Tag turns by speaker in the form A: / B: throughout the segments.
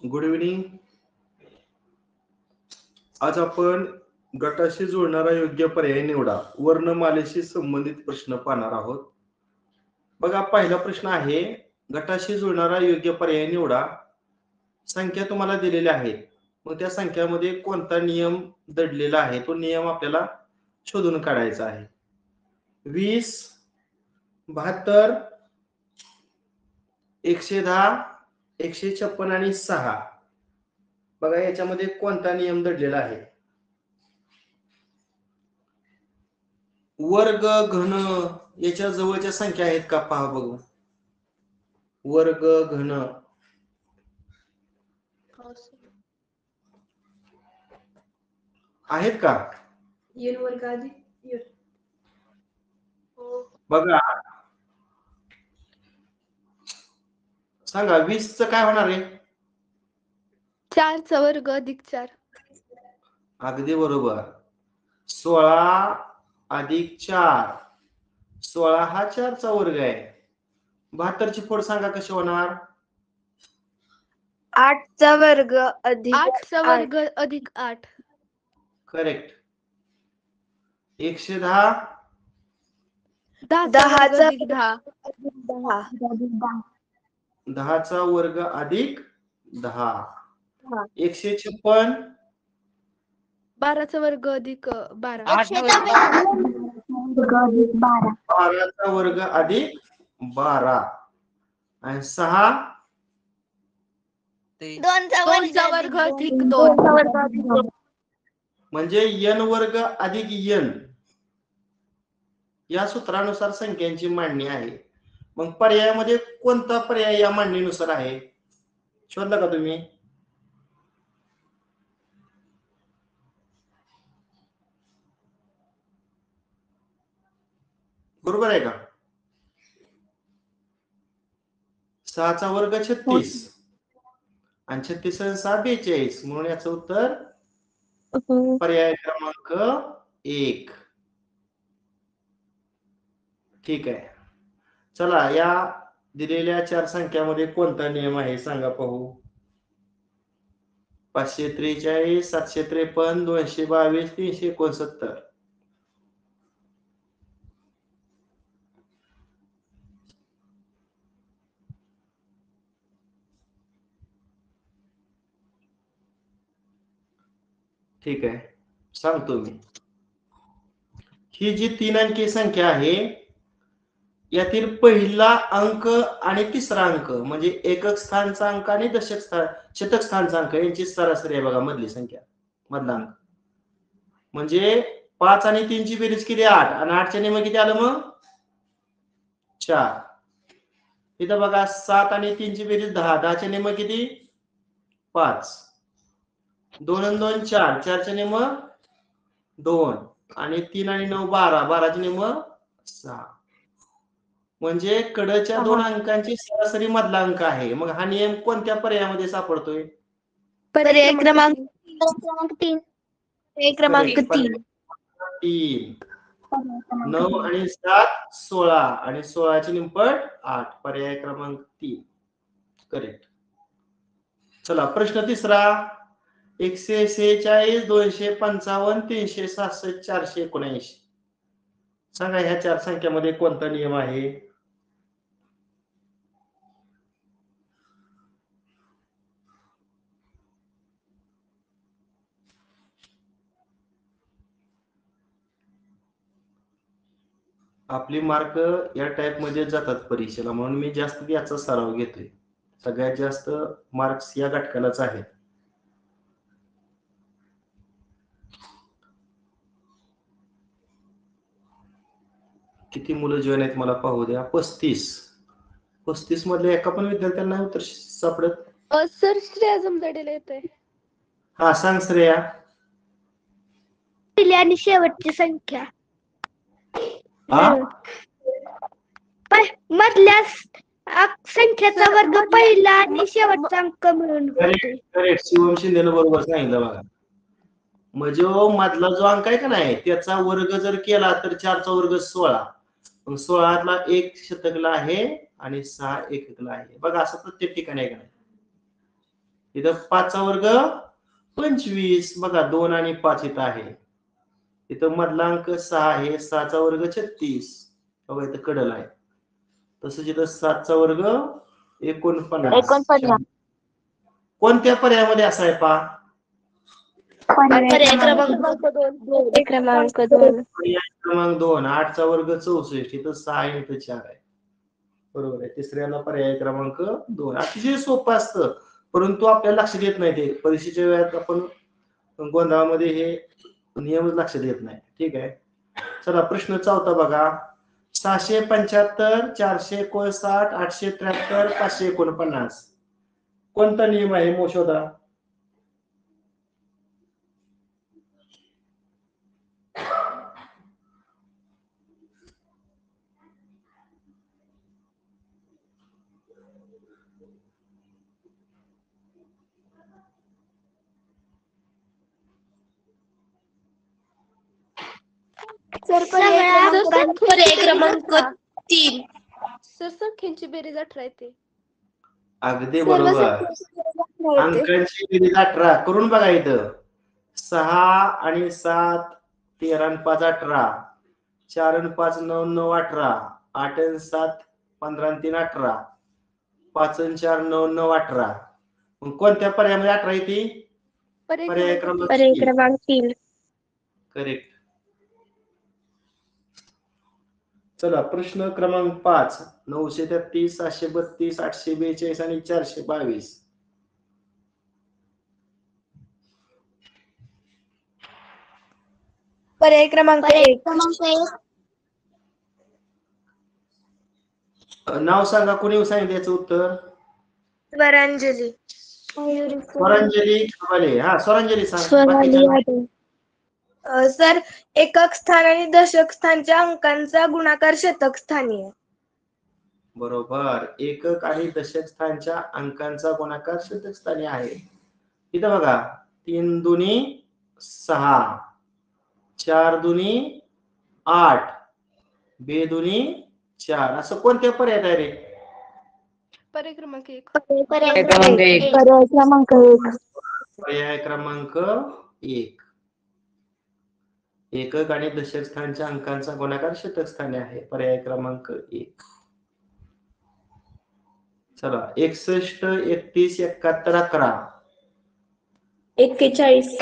A: Good evening. आज आपण गटाशी जुळणारा योग्य पर्याय निवडा वर्णमालेशी संबंधित प्रश्न पाहणार आहोत. बघा, पहिला प्रश्न आहे, गटाशी जुळणारा योग्य पर्याय निवडा. संख्या तुम्हाला दिलेल्या आहेत, मग त्या संख्यामध्ये कोणता नियम दडलेला आहे तो नियम आपल्याला शोधून काढायचा आहे. 20, 72, 110, 156 आणि 6. बघा, याच्यामध्ये कोणता नियम दडलेला आहे? वर्ग घन याच्या जवळच्या संख्या आहेत का पहा बघू. वर्ग घन आहेत का?
B: वर्ग अधिक
A: बघा, सांगा 20 च काय होणार आहे?
C: 4 चा वर्ग अधिक 4.
A: अगदी बरोबर. 16 अधिक 4. 16 हा 4 चा वर्ग आहे. 72 ची फोड सांगा कशी होणार?
B: 8 चा वर्ग अधिक
C: 8 चा वर्ग अधिक 8.
A: करेक्ट. 110
C: 10 चा वर्ग
B: चा
C: अधिक 10.
A: 10 चा वर्ग अधिक 10. 156
C: 12 चा वर्ग अधिक 12.
A: 12 चा वर्ग अधिक 12 आणि 6
C: 2 चा वर्ग अधिक 2.
A: म्हणजे n वर्ग अधिक n या सूत्रानुसार संख्यांची मांडणी आहे. मग पर्यायामध्ये कोणता पर्याय या मांडणीनुसार आहे शोधला का तुम्ही? बरोबर आहे का? 6 चा वर्ग 36 आणि 36 आणि 6 42 म्हणून याचं उत्तर पर्याय क्रमांक 1. ठीक आहे. चला, या दिलेल्या 4 संख्यामध्ये कोणता नियम आहे सांगा पाहू. 543, 753, 222, 369. ठीक आहे, सांगतो मी. ही जी 3 अंकी संख्या आहे यातील पहिला अंक आणि तिसरा अंक म्हणजे एकक स्थानचा अंक आणि शतक स्थानचा अंक यांची सरासरी आहे. बघा, मधली संख्या, मधला अंक म्हणजे 5 आणि 3 ची बेरीज केली 8 आणि 8 चे नियम किती आलं मग 4. इथं बघा, 7 आणि 3 ची बेरीज 10, 10 चे नियम किती 5. 2 आणि 2 4, 4 चे नियम 2 आणि 3 आणि 9 12, 12 चे नियम 6. म्हणजे कडच्या 2 अंकांची सरासरी मधला अंक आहे. मग हा नियम कोणत्या पर्यायामध्ये सापडतोय?
B: पर्याय क्रमांक 3. पर्याय क्रमांक 3.
A: 3. 9 आणि 7 16 आणि 16 ची निमपट 8. पर्याय क्रमांक 3 करेक्ट. चला, प्रश्न तिसरा. 146, 255, 366, 479. सांगा, ह्या 4 संख्यामध्ये कोणता नियम आहे? आपली मार्क या टाइप मध्ये जातात परीक्षेला, म्हणून मी जास्त याचा सराव घेतोय. सगळ्यात जास्त मार्क्स या घटकालाच आहेत. किती मुलं जॉईन आहेत मला पाहू द्या. 35 मधल्या एका पण विद्यार्थ्यांना उत्तर सापडत?
C: सर, श्रेया जमदाडेला येतंय.
A: हा, सांग श्रेया.
B: पहिली आणि शेवटची संख्या मधल्या संख्येचा वर्ग पहिला आणि शेवटचा अंक मिळून
A: करेक्ट. शिवम शिंदेनं बरोबर सांगितलं बघा. म्हणजे मधला जो अंक आहे का नाही त्याचा वर्ग जर केला तर 4 चा वर्ग 16. 16 1 शतकला आहे आणि 6 एककला आहे. बघा, असं प्रत्येक ठिकाणी आहे का नाही? इथं 5चा वर्ग 25. बघा 2 आणि 5 इथं आहे. इथं मधला अंक 6 आहे. 6चा वर्ग 36. बघा इथं कडल आहे. तसंच इथं 7चा वर्ग 49. कोणत्या पर्यायामध्ये असा आहे पहा?
B: पर्याय क्रमांक
C: क्रमांक 2.
A: पर्याय क्रमांक 2. 8चा वर्ग 64. इथं 6 आहे, इथं 4 आहे. बरोबर आहे. तिसऱ्याला पर्याय क्रमांक 2. अतिशय सोपं असतं, परंतु आपल्याला लक्षात येत नाही ते. परीक्षेच्या वेळात आपण गोंधळामध्ये हे नियमच लक्षात येत नाही. ठीक आहे. चला प्रश्न 4 बघा. 675, 459, 873, 549. कोणता नियम आहे मग शोधा?
C: सर
B: पर्याय क्रमांक 3.
C: सर संख्यांची बेरीज 18 येते.
A: अगदी बरोबर. अंकांची बेरीज 18 करून बघा इथं. 6 आणि 7 13 आणि 5 18. 4 आणि 5 9 9 18. 8 आणि 7 15 आणि 3 18. 5 आणि 4 9 9 18. मग कोणत्या पर्यायामध्ये 18 येते? पर्याय क्रमांक
B: 3.
A: करेक्ट. चला प्रश्न क्रमांक 5. 933, 732, 842 आणि 422.
C: पर्याय क्रमांक 1.
A: नाव सांगा, कोणी सांगितलं याचं उत्तर?
B: स्वरांजली.
A: स्वरांजली खमाले. हा स्वरांजली सांग. बाकीच्या
C: सर एकक स्थान आणि दशक स्थानच्या अंकांचा गुणाकार शतक स्थानी आहे.
A: बरोबर. एकक आणि दशक स्थानच्या अंकांचा गुणाकार शतक स्थानी आहे. इथं बघा 3 दुनी 6, 4 दुनी 8, 2 दुनी 4. असं कोणत्या पर्याय आहे रे?
C: पर्याय क्रमांक 1.
B: पर्याय क्रमांक 1.
A: पर्याय क्रमांक 1. एकक आणि दशक स्थानच्या अंकांचा गुणाकार शतक स्थानी आहे. पर्याय क्रमांक 1. चला 61, 31, 71, 11.
B: 41.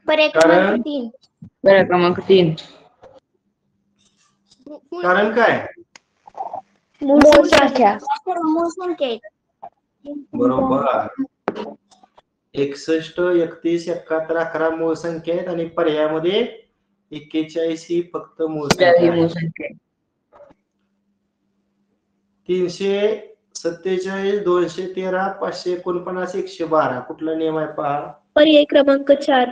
B: पर्याय क्रमांक 3.
D: पर्याय क्रमांक 3.
A: कारण काय?
B: मूळ संख्या.
A: बरोबर. 61, 31, 71, 11 मूळ संख्या आहेत आणि पर्यायामध्ये 41 ही फक्त मूळ संख्या आहे. 347, 213, 549, 112. कुठला नियम आहे पहा?
B: पर्याय क्रमांक 4.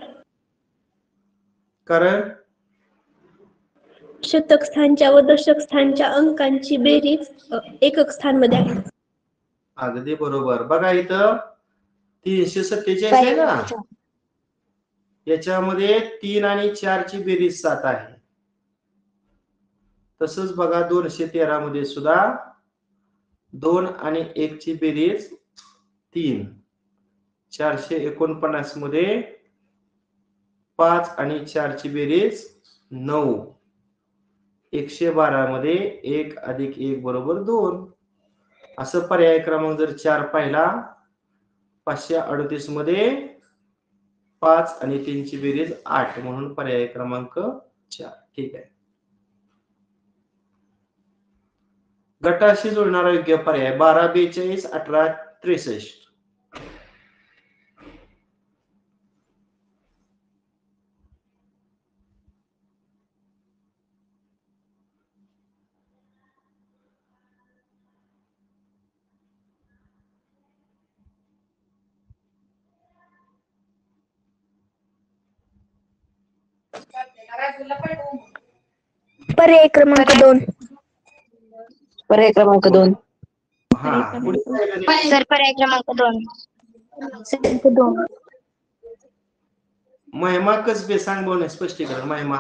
A: कारण
B: शतक स्थानच्या व दशक स्थानच्या अंकांची बेरीज एकक स्थान मध्ये आहे.
A: अगदी बरोबर. बघा इथं 347 आहे ना, याच्यामध्ये 3 आणि 4 ची बेरीज 7 आहे. तसंच बघा 213 मध्ये सुद्धा 2 आणि 1 ची बेरीज 3. 449 मध्ये 5 आणि 4 ची बेरीज 9. 112 मध्ये 1 अधिक 1 बरोबर 2. असं पर्याय क्रमांक जर 4 पाहिला, 538 मध्ये 5 आणि 3 ची बेरीज 8 म्हणून पर्याय क्रमांक 4. ठीक आहे. गटाशी जोडणारा योग्य पर्याय 12, 42, 18, 63.
B: पर्याय क्रमांक 2.
D: पर्याय क्रमांक 2.
A: हा
B: सर पर्याय क्रमांक 2.
A: महिमा कसबे सांग बोलणे स्पष्टीकरण. महिमा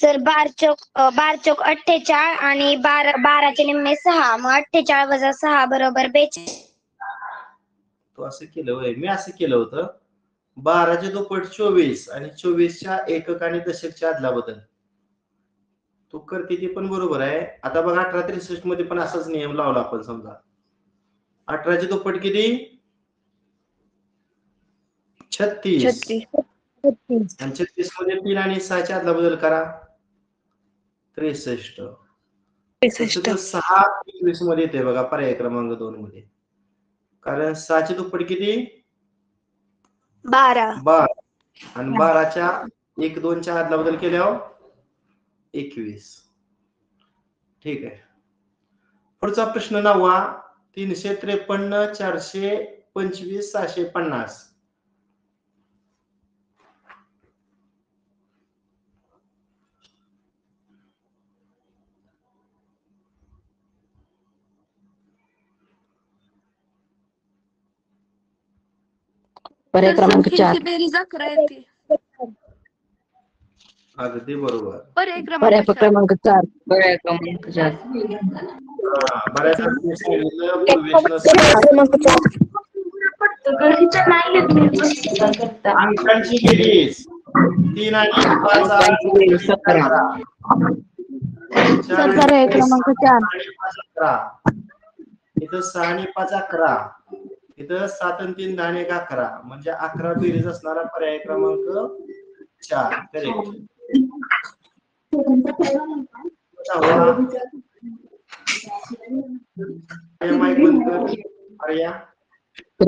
B: सर 12 चौक 48 आणि 12चे निम्मे 6, मग 48 वजा 6 बरोबर 42.
A: तो असं केलं होय, मी असं केलं होतं 12चे दुप्पट 24 आणि 24च्या एकक आणि दशकच्या आदला बदल. तू करते ते पण बरोबर आहे. आता बघा 1863 मध्ये पण असाच नियम लावला आपण. समजा 18चे दुप्पट किती? 36.
C: 36.
A: आणि 36 मध्ये 3 आणि 6च्या आदला बदल करा 63. तसं 6 21 मध्ये येते बघा पर्याय क्रमांक 2 मध्ये. कारण 6चे दुप्पट किती?
C: 12.
A: 12 आणि 12च्या 1 2च्या आदला बदल केल्यावर 21. ठीक आहे. पुढचा प्रश्न 9वा. 353 425 650.
D: पर्याय क्रमांक 4.
E: बेरीज 11 येते.
A: अगदी बरोबर.
E: पर्याय
D: पर्याय
E: क्रमांक 4.
D: क्रमांक 4. पर्याय क्रमांक 4.
A: बऱ्याच वेळा सांगितलं पूर्वेशनं अंकांची बेरीज 3 आणि 5
D: 17.
A: 4
C: पर्याय क्रमांक 4.
A: आणि 5 11. इथं 6 आणि 5 11. इथं 7 आणि 3 10 आणि 1 11. म्हणजे 11 बेरीज असणारा पर्याय क्रमांक 4 करेक्ट. माईक बंद कर आर्या.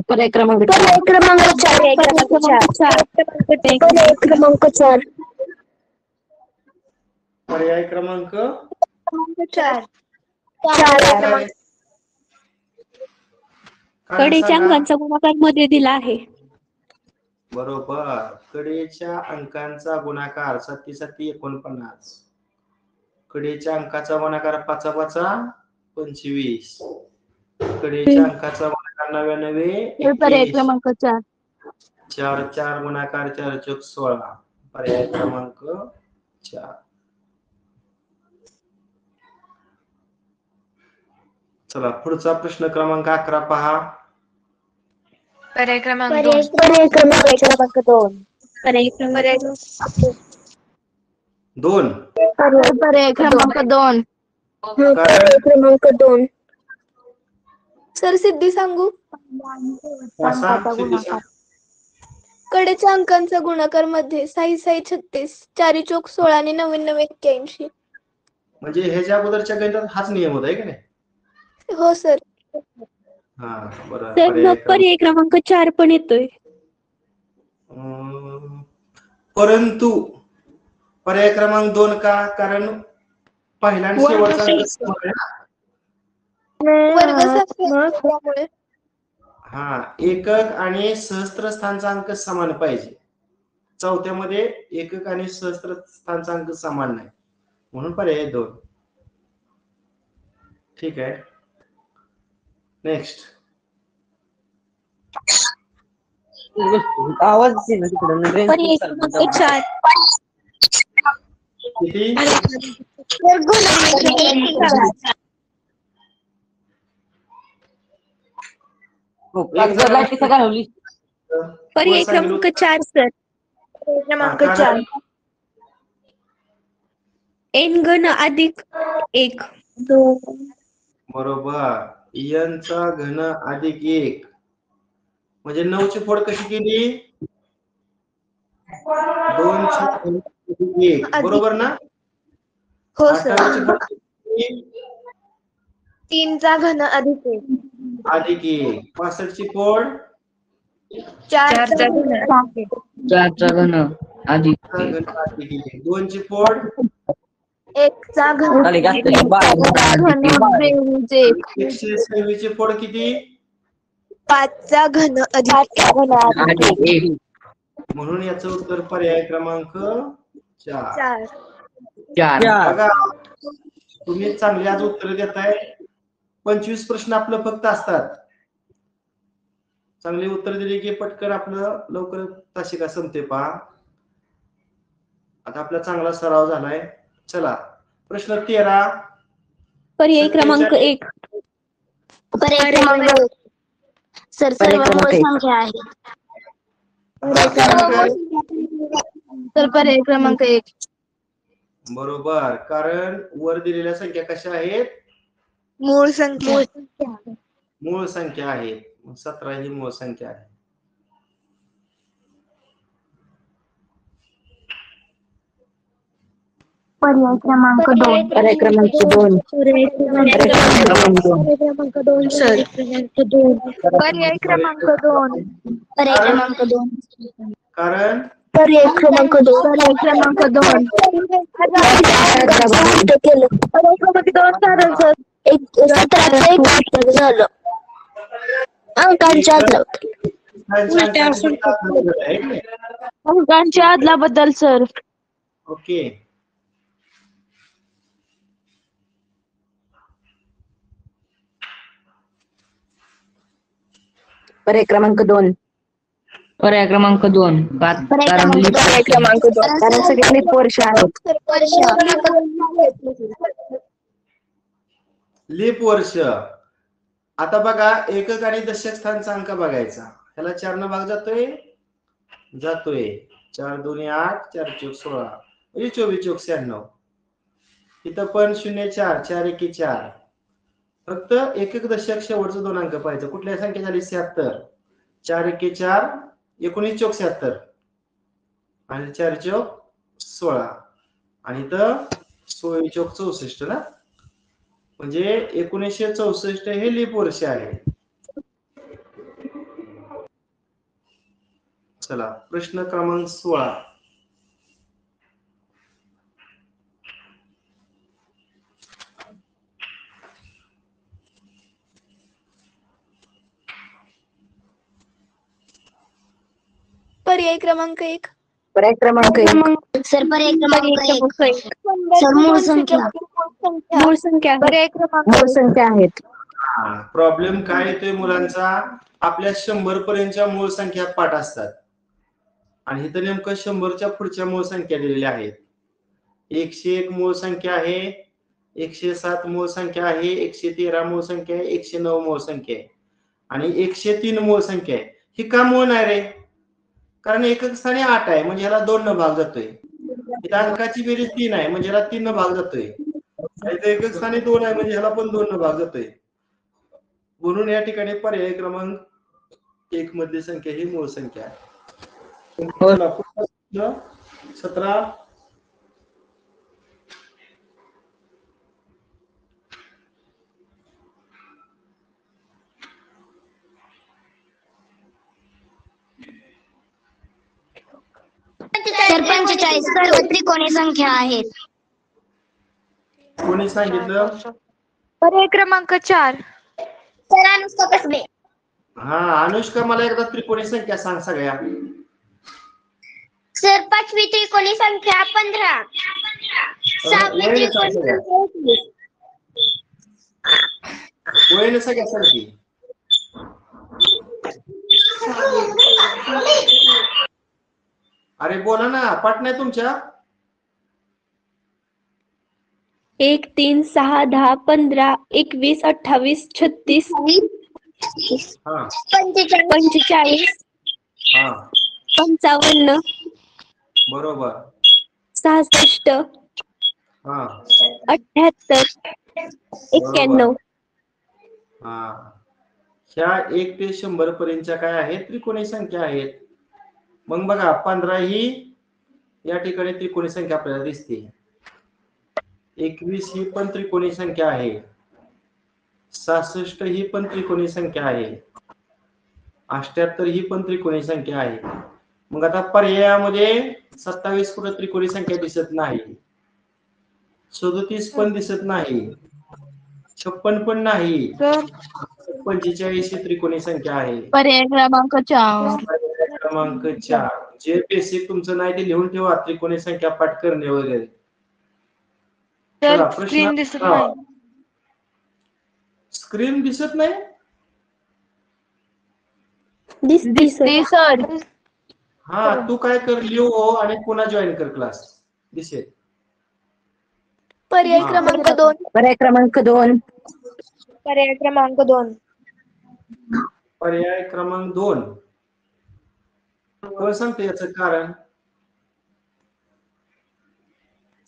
D: पर्याय क्रमांक 4.
C: पर्याय क्रमांक 4. पर्याय क्रमांक 4.
A: पर्याय क्रमांक
C: 4.
B: कडेच्या अंकांचा गुणाकार मध्ये दिला आहे.
A: बरोबर. कडेच्या अंकांचा गुणाकार 7 7 49. कडेच्या अंकाचा गुणाकार 5 5 25. कडेच्या अंकाचा गुणाकार 99
C: पर्याय
A: 81.
C: क्रमांक 4.
A: 4 4 गुणाकार 4 चौक 16. पर्याय क्रमांक 4. चला पुढचा प्रश्न क्रमांक 11 पहा.
E: पर्याय क्रमांक 2.
C: पर्याय क्रमांक 2. पर्याय क्रमांक
A: 2.
C: पर्याय क्रमांक 2.
A: कारण
C: क्रमांक 2. सर सिद्धी सांगू?
A: असा सिद्धी सांग.
C: कडेच्या अंकांचा गुणाकार मध्ये 6 6 36, 4 चौक 16 आणि 9 9 81.
A: म्हणजे ह्याच्या अगोदरच्या गणितात हाच नियम होता की नाही?
C: हो सर.
A: हा बरोबर.
B: पर्याय क्रमांक 4 पण येतोय.
A: परंतु पर्याय क्रमांक 2 का? कारण पहिला आणि शेवटचा अंक समान आहे ना.
C: वर्गसंख्येमुळे
A: हा एकक आणि सहस्त्र स्थानचा अंक समान पाहिजे. चौथ्यामध्ये एकक आणि सहस्त्र स्थानचा अंक समान नाही म्हणून पर्याय 2. ठीक आहे. नेक्स्ट.
D: आवाज तिकडे
B: पर्याय क्रमांक 4.
A: किती?
B: पर्याय क्रमांक 4 सर.
C: क्रमांक 4.
B: एन घन अधिक 1.
A: बरोबर. n चा घन अधिक 1 म्हणजे 9 ची फोड कशी केली? 2 ची घन अधिक 1 बरोबर ना?
C: हो सर.
A: 18 ची फोड किती?
C: 3 चा घन अधिक 1.
A: अधिक 1. 65 ची फोड
C: 4 चा घन
D: 4 चा घन अधिक
A: 2 ची फोड
C: 1 चा घन 126
A: ची फोड किती?
C: 5 चा घन अधिक 1.
A: म्हणून याचं उत्तर पर्याय क्रमांक 4.
C: 4.
A: बघा तुम्ही चांगली आज उत्तर देताय. 25 प्रश्न आपलं फक्त असतात. चांगली उत्तर दिली की पटकन आपलं लवकर तासिका संपते. पहा आता आपला चांगला सराव झालाय. चला प्रश्न 13.
F: पर्याय क्रमांक 1.
B: पर्याय क्रमांक 1. सर सर्व मूळ संख्या आहे.
F: तर पर्याय क्रमांक 1.
A: बरोबर, कारण वर दिलेल्या संख्या कशा आहेत?
C: मूळ संख्या.
A: मूळ संख्या आहेत. 17 ही मूळ संख्या आहे.
B: पर्याय क्रमांक 2.
D: पर्याय क्रमांक 2.
C: सर पर्याय क्रमांक 2.
B: पर्याय क्रमांक 2.
A: कारण
B: पर्याय क्रमांक 2.
C: पर्याय क्रमांक 2.
B: कारण सर 17 झालं अंकांच्या आदला
F: अंकांच्या आदला बद्दल सर.
A: ओके.
D: पर्याय क्रमांक 2. पर्याय क्रमांक 2. पर्याय क्रमांक 2. कारण सगळे लीप वर्ष आहेत.
A: लीप वर्ष. आता बघा एकक आणि दशक स्थानचा अंक बघायचा. ह्याला 4 न भाग जातोय 4 2 8 4 चौक 16 म्हणजे 24 चौक 96. इथं पण 0 4 4 1 4. फक्त एकक दशक शेवटचे 2 अंक पाहिजे. कुठल्या संख्या झाली? 76. 4 1 4 19 चौक 76 आणि 4 चौक 16 आणि इथं 16 चौक 64 ना, म्हणजे 1964 हे लीप वर्ष आहे. चला प्रश्न क्रमांक 16.
C: पर्याय क्रमांक 1.
D: पर्याय क्रमांक 1.
B: सर पर्याय क्रमांक 1. सर मूळ संख्या.
F: मूळ संख्या.
C: पर्याय क्रमांक
D: मूळ संख्या आहेत.
A: प्रॉब्लेम काय येतोय मुलांचा? आपल्या 100 पर्यंतच्या मूळ संख्या पाठ असतात आणि इथं नेमकं 100च्या पुढच्या मूळ संख्या दिलेल्या आहेत. 101 मूळ संख्या आहे, 107 मूळ संख्या आहे, 113 मूळ संख्या आहे, 109 मूळ संख्या आहे आणि 103 मूळ संख्या आहे. ही का मूळ नाही रे? कारण एकक स्थानी 8 आहे म्हणजे ह्याला 2 न भाग जातोय. इथं अंकाची बेरीज 3 आहे म्हणजे ह्याला 3 न भाग जातोय. इथं एकक स्थानी 2 आहे म्हणजे ह्याला पण 2 न भाग जातोय. म्हणून या ठिकाणी पर्याय क्रमांक 1 मधली संख्या ही मूळ संख्या आहे. 17.
B: सर 45 सर्व त्रिकोणी संख्या आहेत.
A: कोणी सांगितलं?
C: पर्याय क्रमांक 4.
B: सर अनुष्का कसबे.
A: हा अनुष्का, मला एकदा त्रिकोणी संख्या सांग सगळ्या.
B: सर 5वी त्रिकोणी संख्या 15. 6वी त्रिकोणी संख्या 21.
A: वयने सगळ्या सांगती. अरे बोला ना, पाठ नाही तुमच्या?
F: 1 3 6 10 15 21 28 36
A: हा
F: 45
A: हा
F: 55
A: बरोबर.
F: 66
A: हा
F: 78 91.
A: हा ह्या 1 ते 100 पर्यंतच्या काय आहेत? त्रिकोणी संख्या आहेत. मग बघा 15 ही या ठिकाणी त्रिकोणी संख्या आपल्याला दिसते. 21 ही पण त्रिकोणी संख्या आहे. 66 ही पण त्रिकोणी संख्या आहे. 78 ही पण त्रिकोणी संख्या आहे. मग आता पर्यायामध्ये 27 कुठे त्रिकोणी संख्या दिसत नाही, 37 पण दिसत नाही, 56 पण नाही, 45 ही त्रिकोणी संख्या आहे.
F: पर्याय क्रमांक 4.
A: क्रमांक 4. जे बेसिक तुमचं नाही ते लिहून ठेवा, त्रिकोणी संख्या पाठ करणे वगैरे. चला,
E: स्क्रीन दिसत नाही.
A: स्क्रीन दिसत नाही?
F: दिसते सर.
A: हा तू काय कर, लिहू आणि पुन्हा जॉईन कर क्लास, दिसेल.
C: पर्याय
A: हा.
C: क्रमांक 2.
D: पर्याय क्रमांक 2.
C: पर्याय क्रमांक 2.
A: पर्याय क्रमांक 2. कोण सांगते याचं कारण?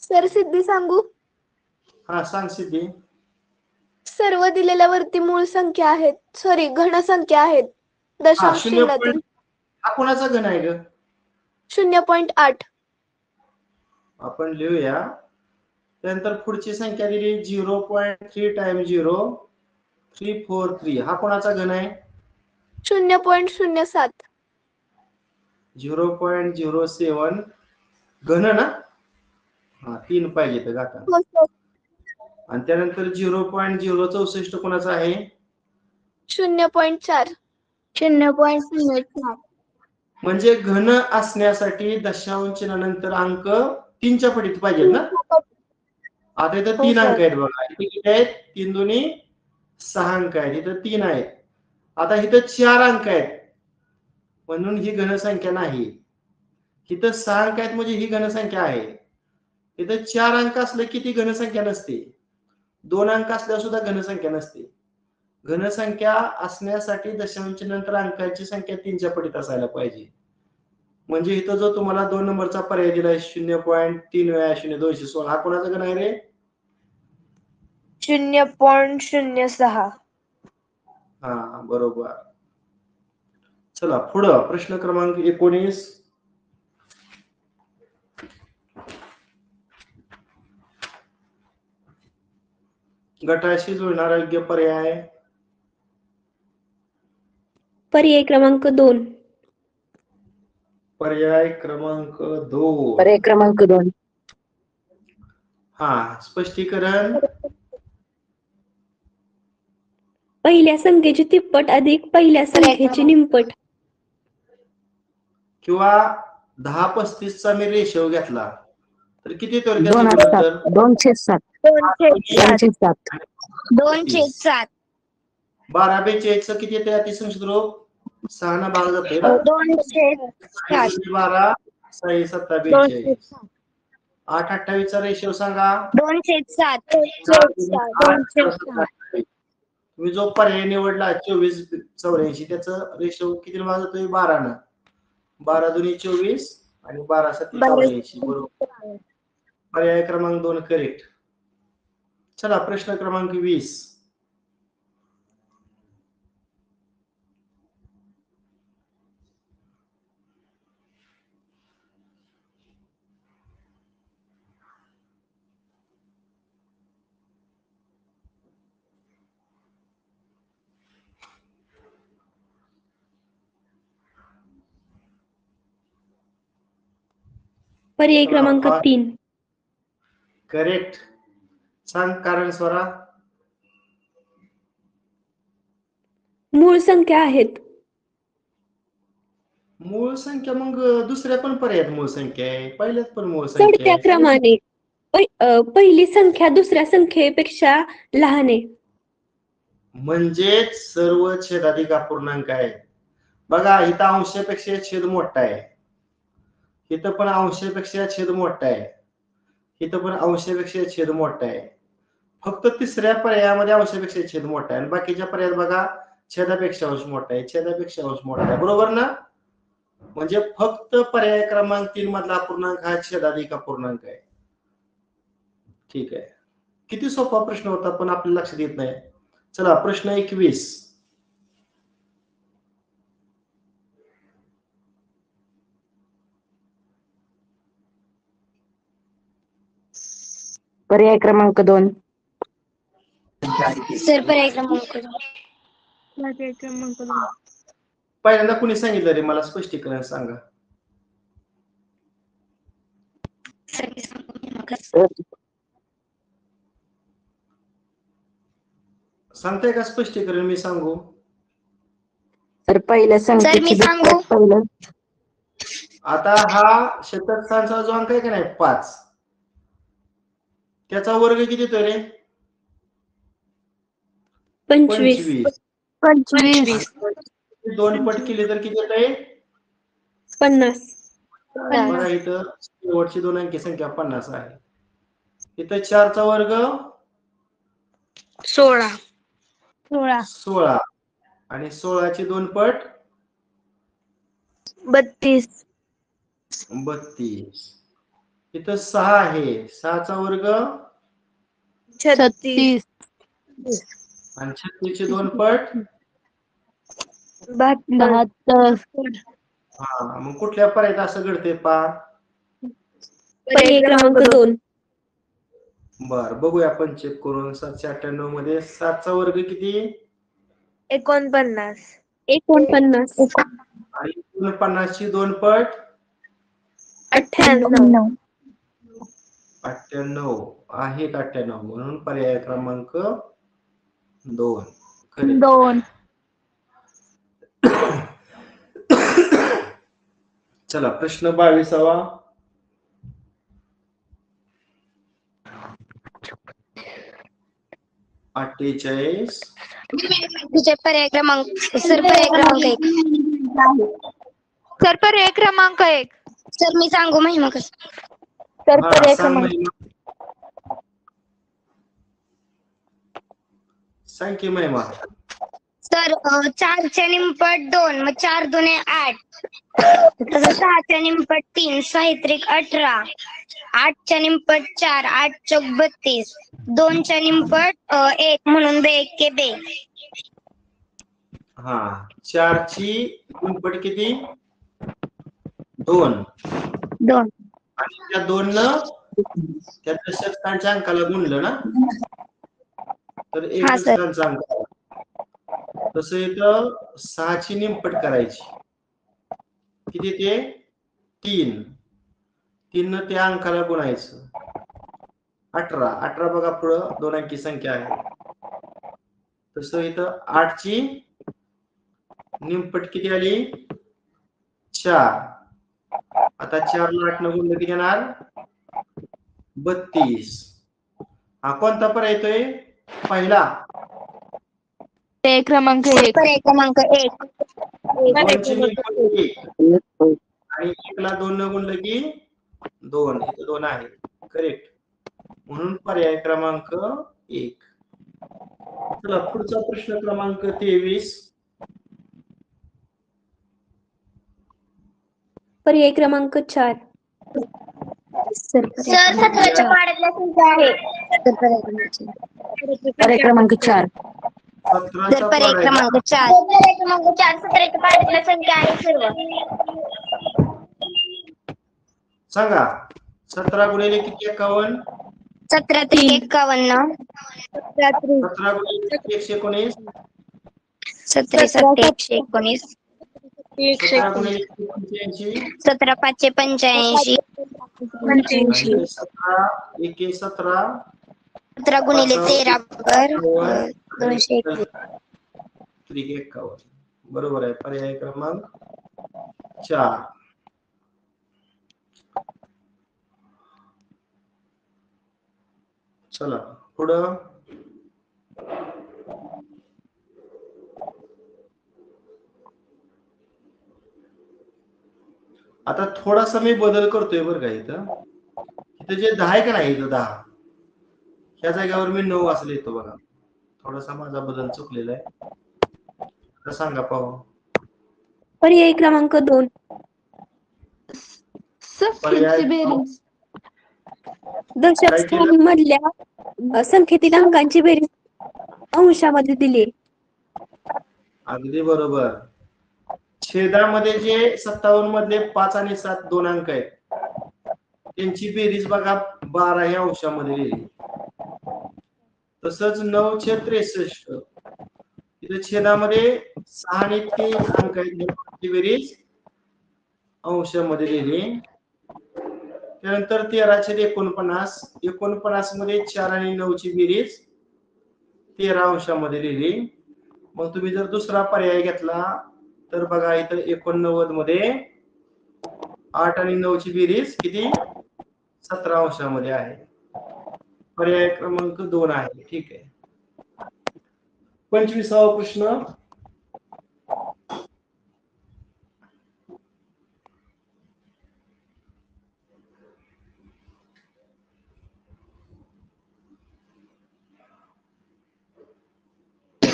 C: सर सिद्धी सांगू?
A: हा सांग सिद्धी.
C: सर्व दिलेल्यावरती मूळ संख्या आहेत, सॉरी घन संख्या आहेत.
A: हा
C: दशांश
A: 0.
C: चिन्हातील
A: हा कोणाचा घन आहे ग?
C: 0.8.
A: आपण लिहूया. त्यानंतर पुढची संख्या दिली 0.3 टाइम 0 343. हा कोणाचा घन आहे?
C: 0.07.
A: 0.07 घन ना? हा 3 पाहिजे तर गाठा.
C: हो सर.
A: आणि त्यानंतर 0.064 कोणाचा आहे?
C: 0.4.
B: 0.04.
A: म्हणजे घन असण्यासाठी दशांश चिन्हानंतर अंक 3च्या पटीत पाहिजेत ना? आता इथं
C: हो
A: 3
C: सर.
A: अंक आहेत बघा. इथे किती आहेत? 3 दुनी 6 अंक आहेत. इथं 3 आहेत. आता इथं 4 अंक आहेत म्हणून ही घनसंख्या नाही. इथं 6 अंक आहेत म्हणजे ही घनसंख्या आहे. इथं 4 अंक असले की ती घनसंख्या नसते. 2 अंक असल्यावर सुद्धा घनसंख्या नसते. घनसंख्या असण्यासाठी दशांश नंतर अंकाची संख्या 3च्या पटीत असायला पाहिजे. म्हणजे इथं जो तुम्हाला 2 नंबरचा पर्याय दिलाय 0.3 वेळा 0.216 हा कोणाचा घन आहे रे?
C: 0.06.
A: हा बरोबर. चला पुढं प्रश्न क्रमांक 19. गटाशी जुळणारा योग्य पर्याय.
F: पर्याय क्रमांक 2.
A: पर्याय क्रमांक 2.
D: पर्याय क्रमांक 2.
A: हा स्पष्टीकरण.
F: पहिल्या संख्येची तिप्पट अधिक पहिल्या संख्येची निमपट.
A: किंवा 10-35 चा मी रेशो घेतला तर किती थोडक्यात
D: 2
A: होईल
D: असतात.
A: उत्तर?
D: 207. 207.
B: 207.
A: 12-42 चं किती येते अतिसंक्षिप्त रूप? 6 न भाग जाते ना?
B: 207.
A: 12 6 7 42. 8-28 चा रेशो सांगा.
B: 207.
A: तुम्ही जो पर्याय निवडला 24-84 त्याचं रेशो किती भाग जातोय? 12 न. 12 दुनी 24 आणि 12 7 84. बरोबर. पर्याय क्रमांक 2 करेक्ट. चला प्रश्न क्रमांक 20.
F: पर्याय क्रमांक 3.
A: करेक्ट. सांग कारण स्वरा.
F: मूळ संख्या आहेत.
A: मूळ संख्या मग दुसऱ्या पण पर्यायात मूळ संख्या आहे, पहिल्यात पण मूळ संख्या
F: चढत्या
A: आहे.
F: क्रमाने पहिली संख्या दुसऱ्या संख्येपेक्षा लहान आहे.
A: म्हणजेच सर्व छेदाधिक अपूर्णांक आहे. बघा इथं अंशापेक्षा छेद मोठा आहे. इथं पण अंशापेक्षा छेद मोठा आहे. इथं पण अंशापेक्षा छेद मोठा आहे. फक्त तिसऱ्या पर्यायामध्ये अंशापेक्षा छेद मोठा आहे आणि बाकीच्या पर्यायात बघा छेदापेक्षा अंश मोठा आहे, छेदापेक्षा अंश मोठा आहे. बरोबर ना? म्हणजे फक्त पर्याय क्रमांक 3 मधला अपूर्णांक हा छेदाधिक अपूर्णांक आहे. ठीक आहे. किती सोपा प्रश्न होता पण आपल्या लक्षात येत नाही. चला प्रश्न 21.
D: पर्याय क्रमांक 2.
B: सर पर्याय क्रमांक 2.
C: पर्याय क्रमांक 2.
A: पहिल्यांदा कुणी सांगितलं रे मला स्पष्टीकरण सांगा. सांगताय का स्पष्टीकरण मी सांगू?
D: तर पहिल्या संख्येची
B: मी सांगू?
D: दुप्पट पहिलं.
A: आता हा शतक स्थानचा जो अंक आहे की नाही 5 त्याचा वर्ग किती येतो रे?
F: 25.
B: 25.
A: 2 पट केली तर किती येत आहे?
F: 50.
A: बघा इथं शेवटची 2 अंकी संख्या 50 आहे. इथं 4चा वर्ग
C: 16.
A: 16 आणि 16ची 2 पट
C: 32.
A: 32. इथं 6 आहे. 6चा वर्ग
C: 36.
A: आणि 36ची 2 पट
C: 72.
A: हा. मग कुठल्या पर्यायात असं घडते पा?
F: पर्याय क्रमांक 2.
A: बर, बघूया आपण चेक करून. 798 मध्ये 7चा वर्ग किती
C: 49.
F: 49.
A: आणि 49ची 2 पट
C: 98.
A: 98 आहेत. 98 म्हणून पर्याय क्रमांक 2 खरे.
D: 2.
A: चला प्रश्न 22वा. अठ्ठेचाळीस.
B: तिचे पर्याय क्रमांक सर पर्याय क्रमांक 1.
E: सर पर्याय क्रमांक 1.
B: सर मी सांगू महिमा कसं?
F: तर
A: हा,
F: पर्याय
A: सांग
F: क्रमांक
A: महिमा. सांग की महिमा.
B: सर 4च्या निमपट 2 मग 4 दुने 8. तसं 6च्या निमपट 3 6 त्रिक 18. 8च्या निमपट 4 8 चौक 32. 2च्या निमपट 1 म्हणून बे 1 के बे.
A: हा, 4ची दुप्पट किती 2 आणि त्या 2 न त्या दशक स्थानच्या अंकाला गुणलं ना तर एक
B: हा, सर.
A: स्थानचा अंक. तसं इथं 6ची निमपट करायची किती ते 3. 3 न त्या अंकाला गुणायचं 18. 18 बघा पुढं 2 अंकी संख्या आहे. तसं इथं 8ची निमपट किती आली 4. आता 4 ला 8 न गुणलं किती येणार 32. हा कोणता पर्याय येतोय पहिला.
F: पर्याय क्रमांक
B: सर
F: 1.
B: पर्याय क्रमांक 1.
A: 2ची निमपट 1 आणि 1 ला 2 न गुणलं की 2. इथं 2 आहे करेक्ट. म्हणून पर्याय क्रमांक 1. चला पुढचा प्रश्न क्रमांक 23.
F: पर्याय क्रमांक 4.
B: सर 17च्या पाड्यातल्या संख्या आहे. सर
D: पर्याय क्रमांक 4.
A: 17चा
B: पर्याय
A: पाढा
B: क्रमांक 4. पर्याय क्रमांक 4 17च्या पाड्यातल्या संख्या आहे सर्व.
A: सांगा 17 गुणिले किती 51.
B: 17 त्रिक 51.
A: 17 गुणिले किती 119.
B: 17 7 119.
A: 17 गुणिले किती 85.
B: 17 5 85.
A: आणि 17 1 17.
B: 17 गुणिले 13 बरोबर 221.
A: त्रिक 51. बरोबर आहे पर्याय क्रमांक 4. चला पुढं. आता थोडासा मी बदल करतोय बरं का इथं जे 10 आहे का नाही इथं 10 ह्या जागेवर मी 9 असं लिहितो बघा. थोडासा माझा बदल चुकलेला आहे. तर सांगा पाहू.
F: पर्याय क्रमांक 2.
A: पर्याय
E: बेरीज.
F: दशक
A: काय केलं?
F: स्थान मधल्या संख्येतील अंकांची बेरीज अंशामध्ये दिली.
A: अगदी बरोबर. छेदामध्ये जे 57 मधले 5 आणि 7 2 अंक आहेत त्यांची बेरीज बघा 12 ह्या अंशामध्ये लिहिली. तसंच 9/63 इथे छेदामध्ये 6 आणि 3 अंक आहेत त्यांची बेरीज अंशामध्ये लिहिली. त्यानंतर 13/49 49 मध्ये 4 आणि 9 ची बेरीज 13 अंशामध्ये लिहिली. मग तुम्ही जर दुसरा पर्याय घेतला तर बघा इथं 89 मध्ये 8 आणि 9 ची बेरीज किती 17 अंशामध्ये आहे. पर्याय क्रमांक 2 आहे. ठीक आहे. 25वा प्रश्न.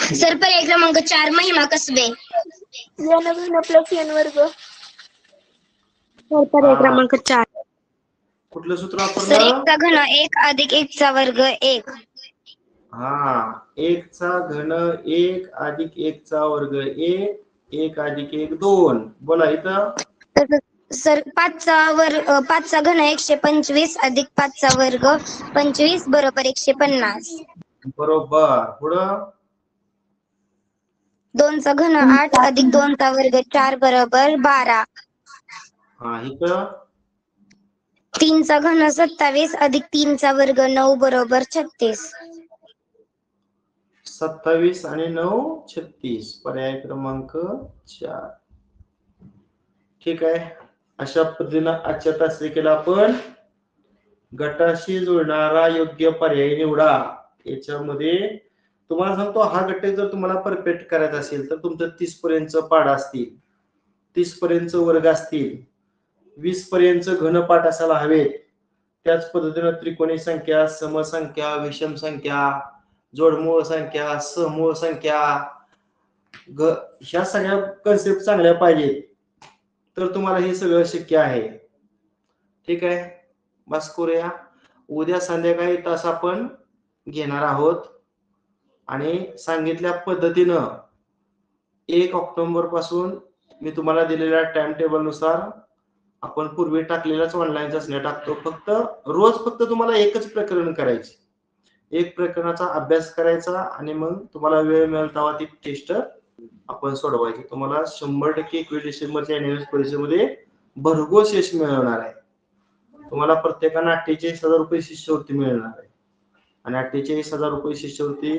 B: सर पर्याय क्रमांक 4 महिमा कसबे.
C: n घन प्लस n वर्ग.
B: पर्याय क्रमांक 4.
A: कुठलं सूत्र
B: सर
A: वापरलं?
B: 1 चा घन 1 अधिक 1 चा वर्ग 1.
A: हा, 1 चा घन 1 अधिक 1 चा वर्ग 1, 1 अधिक 1 2. बोला इथं.
B: सर 5 चा घन 125 अधिक 5 चा वर्ग 25 बरोबर 150.
A: बरोबर. पुढं
B: 2 चा घन 8 अधिक 2 चा वर्ग 4 बरोबर 12.
A: हा इथं
B: 3 चा घन 27 अधिक 3 चा वर्ग 9 बरोबर 36.
A: 27 आणि 9 36. पर्याय क्रमांक 4. ठीक आहे. अशा पद्धतीनं आजच्या तासिकेला आपण गटाशी जुळणारा योग्य पर्याय निवडा. याच्यामध्ये तुम्हाला सांगतो, हा गट जर तुम्हाला परफेक्ट करायचा असेल तर तुमचं 30 पर्यंत पाढा असतील, 30 पर्यंत वर्ग असतील, 20 पर्यंत घनपाठ असायला हवेत. त्याच पद्धतीनं त्रिकोणी संख्या, समसंख्या, विषम संख्या, जोडमूळ संख्या, समूळ संख्या, ह्या सगळ्या कन्सेप्ट चांगल्या पाहिजेत तर तुम्हाला हे सगळं शक्य आहे. ठीक आहे. बस करूया. उद्या संध्याकाळी तास आपण घेणार आहोत आणि सांगितल्या पद्धतीनं 1 ऑक्टोबर पासून मी तुम्हाला दिलेल्या टाइम टेबल नुसार आपण पूर्वी टाकलेल्याच ऑनलाईन चाचण्या टाकतो. फक्त तुम्हाला एकच प्रकरण करायचे, एक प्रकरणाचा अभ्यास करायचा आणि मग तुम्हाला वेळ मिळेल तेव्हा ती टेस्ट आपण सोडवायची. तुम्हाला 100% 21 डिसेंबरच्या एनएस परीक्षेमध्ये भरघोस यश मिळवणार आहे. तुम्हाला प्रत्येकाला 48,000 रुपये शिष्यवृत्ती मिळणार आहे आणि 48,000 रुपये शिष्यवृत्ती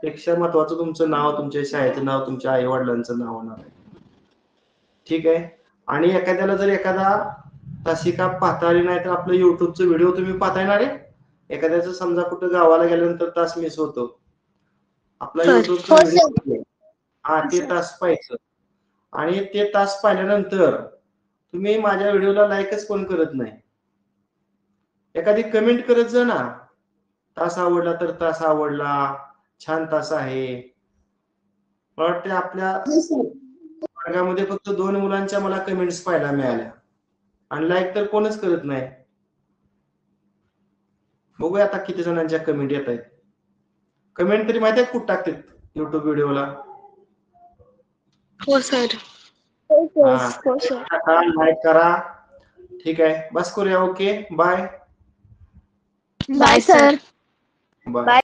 A: पेक्षा महत्वाचं तुमचं नाव, तुमच्या शाळेचं नाव, तुमच्या आई वडिलांचं नाव होणार आहे. ठीक आहे. आणि एखाद्याला जर एखादा तासिका पाहता आली नाही तर आपलं युट्यूबचं व्हिडिओ तुम्ही पाहता येणार आहे. एखाद्याचं समजा कुठं गावाला गेल्यानंतर तास मिस होतो, आपला युट्यूबचा व्हिडिओ ते तास पाहायचं आणि ते तास पाहिल्यानंतर तुम्ही माझ्या व्हिडिओला लाईकच कोण करत नाही, एखादी कमेंट करत जा ना. तास आवडला तर तास आवडला, छान तास आहे. मला वाटतं आपल्या वर्गामध्ये फक्त 2 मुलांच्या मला कमेंट्स पाहायला मिळाल्या आणि लाईक तर कोणच करत नाही. बघूया आता किती जणांच्या कमेंट येत आहेत. कमेंट तरी माहिती आहे कुठं टाकतात युट्यूब व्हिडिओला?
C: हो सर.
A: लाईक करा. ठीक आहे. बस करूया. Okay. Bye
C: bye sir.
A: Bye.